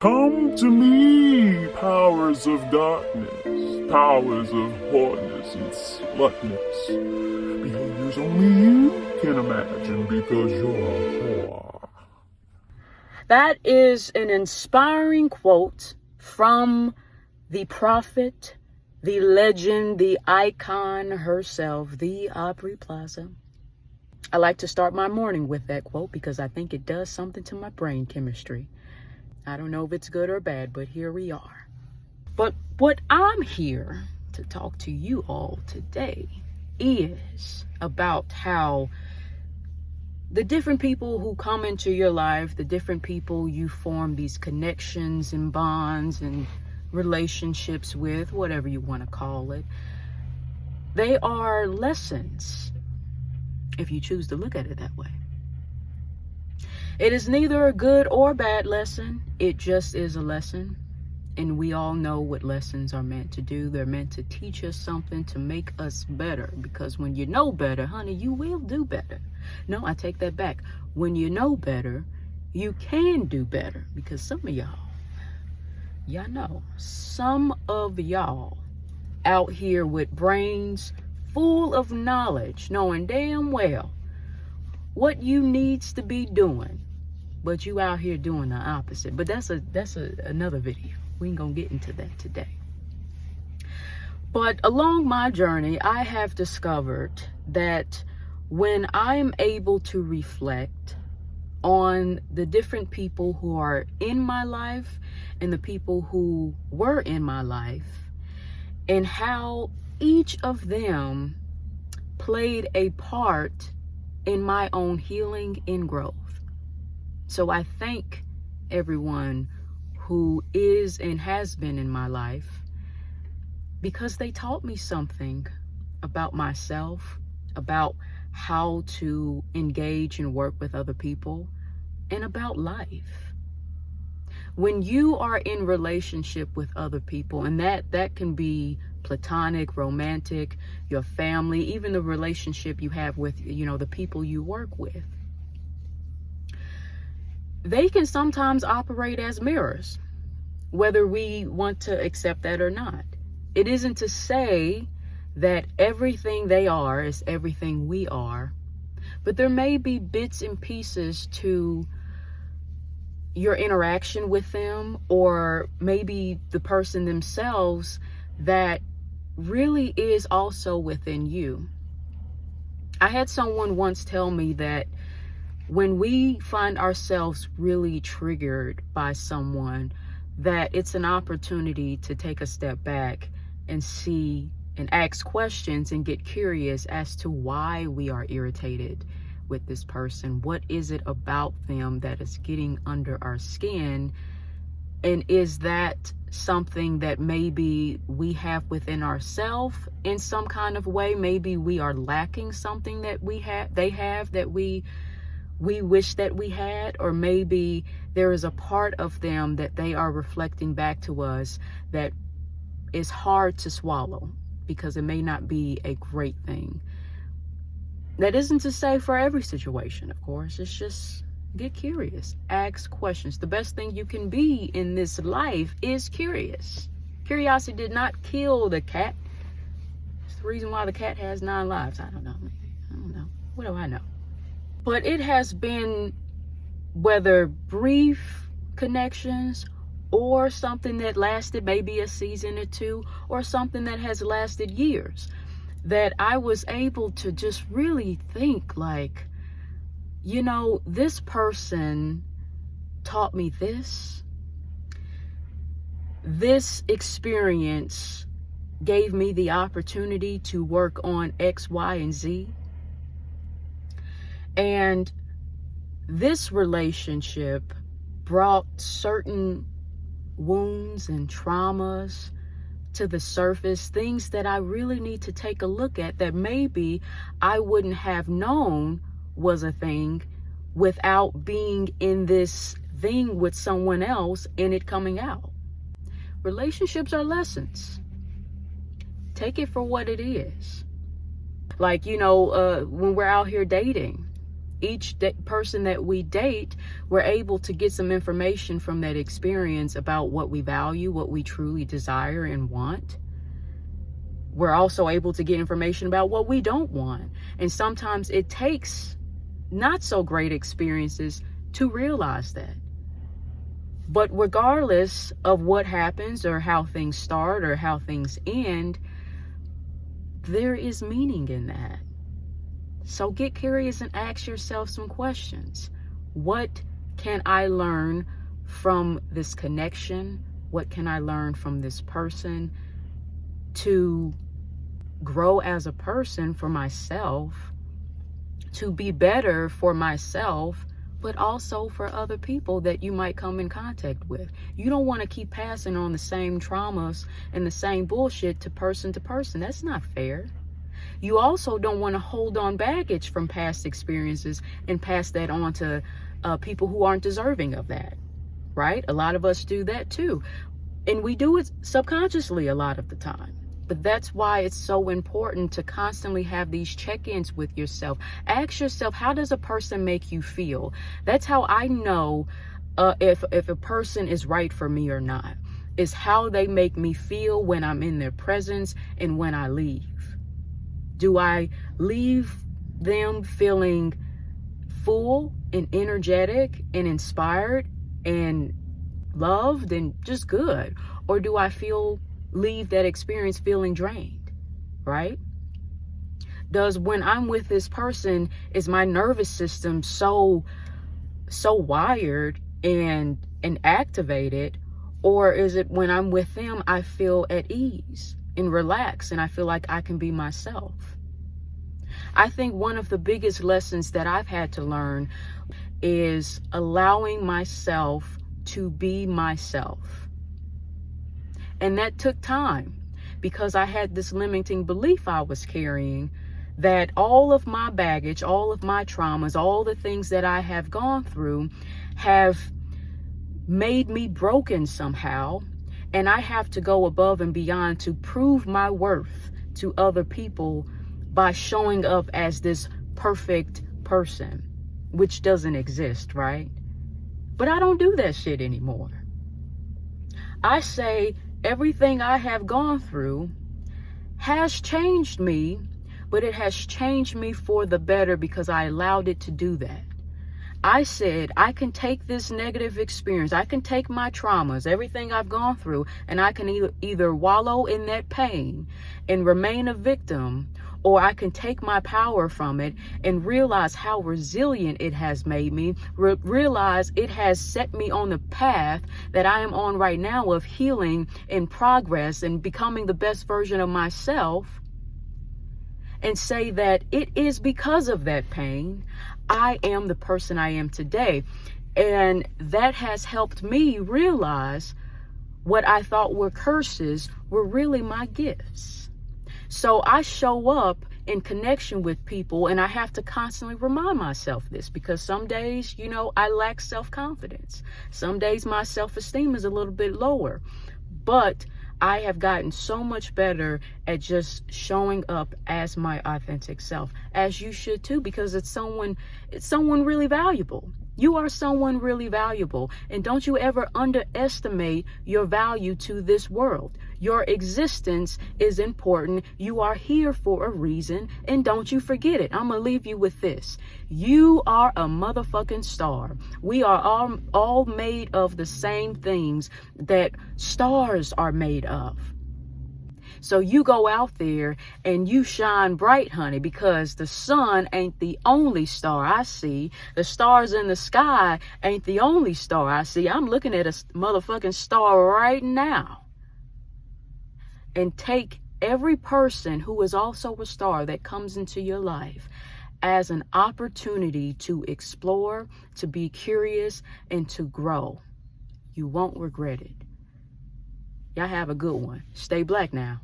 Come to me, powers of darkness, powers of whoreness and slutness, behaviors only you can imagine because you're a whore. That is an inspiring quote from the prophet, the legend, the icon herself, the Aubrey Plaza. I like to start my morning with that quote because I think it does something to my brain chemistry. I don't know if it's good or bad, but here we are. But what I'm here to talk to you all today is about how the different people who come into your life, the different people you form these connections and bonds and relationships with, whatever you want to call it, they are lessons, if you choose to look at it that way. It is neither a good or bad lesson. It just is a lesson. And we all know what lessons are meant to do. They're meant to teach us something, to make us better. Because when you know better, honey, you will do better. No, I take that back. When you know better, you can do better. Because some of y'all know, some of y'all out here with brains full of knowledge, knowing damn well what you needs to be doing, but you out here doing the opposite. But that's another video. We ain't gonna get into that today. But along my journey, I have discovered that when I'm able to reflect on the different people who are in my life and the people who were in my life, and how each of them played a part in my own healing and growth. So I thank everyone who is and has been in my life because they taught me something about myself, about how to engage and work with other people, and about life. When you are in relationship with other people, and that can be platonic, romantic, your family, even the relationship you have with, the people you work with, they can sometimes operate as mirrors, whether we want to accept that or not. It isn't to say that everything they are is everything we are, but there may be bits and pieces to your interaction with them, or maybe the person themselves, that really is also within you. I had someone once tell me that when we find ourselves really triggered by someone, that it's an opportunity to take a step back and see and ask questions and get curious as to why we are irritated with this person. What is it about them that is getting under our skin? And is that something that maybe we have within ourselves in some kind of way? Maybe we are lacking something that they have that we wish that we had, or maybe there is a part of them that they are reflecting back to us that is hard to swallow because it may not be a great thing. That isn't to say for every situation, of course. It's just get curious, ask questions. The best thing you can be in this life is curious. Curiosity did not kill the cat. It's the reason why the cat has 9 lives. I don't know. What do I know? But it has been, whether brief connections or something that lasted maybe a season or two, or something that has lasted years, that I was able to just really think like, this person taught me this. This experience gave me the opportunity to work on X, Y, and Z. And this relationship brought certain wounds and traumas to the surface, things that I really need to take a look at that maybe I wouldn't have known was a thing without being in this thing with someone else and it coming out. Relationships are lessons. Take it for what it is. Like, when we're out here dating, each person that we date, we're able to get some information from that experience about what we value, what we truly desire and want. We're also able to get information about what we don't want. And sometimes it takes not so great experiences to realize that. But regardless of what happens or how things start or how things end, there is meaning in that. So get curious and ask yourself some questions. What can I learn from this connection? What can I learn from this person to grow as a person for myself, to be better for myself, but also for other people that you might come in contact with? You don't want to keep passing on the same traumas and the same bullshit to person. That's not fair. You also don't want to hold on baggage from past experiences and pass that on to people who aren't deserving of that, right? A lot of us do that too. And we do it subconsciously a lot of the time. But that's why it's so important to constantly have these check-ins with yourself. Ask yourself, how does a person make you feel? That's how I know if a person is right for me or not, is how they make me feel when I'm in their presence and when I leave. Do I leave them feeling full and energetic and inspired and loved and just good? Or do I leave that experience feeling drained, right? Does when I'm with this person, is my nervous system so wired and activated? Or is it when I'm with them, I feel at ease and relaxed and I feel like I can be myself? I think one of the biggest lessons that I've had to learn is allowing myself to be myself. And that took time because I had this limiting belief I was carrying that all of my baggage, all of my traumas, all the things that I have gone through have made me broken somehow. And I have to go above and beyond to prove my worth to other people by showing up as this perfect person, which doesn't exist, right? But I don't do that shit anymore. I say everything I have gone through has changed me, but it has changed me for the better because I allowed it to do that. I said, I can take this negative experience, I can take my traumas, everything I've gone through, and I can either wallow in that pain and remain a victim, or I can take my power from it and realize how resilient it has made me, realize it has set me on the path that I am on right now of healing and progress and becoming the best version of myself, and say that it is because of that pain I am the person I am today. And that has helped me realize what I thought were curses were really my gifts. So I show up in connection with people, and I have to constantly remind myself this, because some days, I lack self-confidence. Some days my self-esteem is a little bit lower, but I have gotten so much better at just showing up as my authentic self, as you should too, because it's someone really valuable. You are someone really valuable. And don't you ever underestimate your value to this world. Your existence is important. You are here for a reason. And don't you forget it. I'm going to leave you with this. You are a motherfucking star. We are all made of the same things that stars are made of. So you go out there and you shine bright, honey, because the sun ain't the only star I see. The stars in the sky ain't the only star I see. I'm looking at a motherfucking star right now. And take every person who is also a star that comes into your life as an opportunity to explore, to be curious, and to grow. You won't regret it. Y'all have a good one. Stay black now.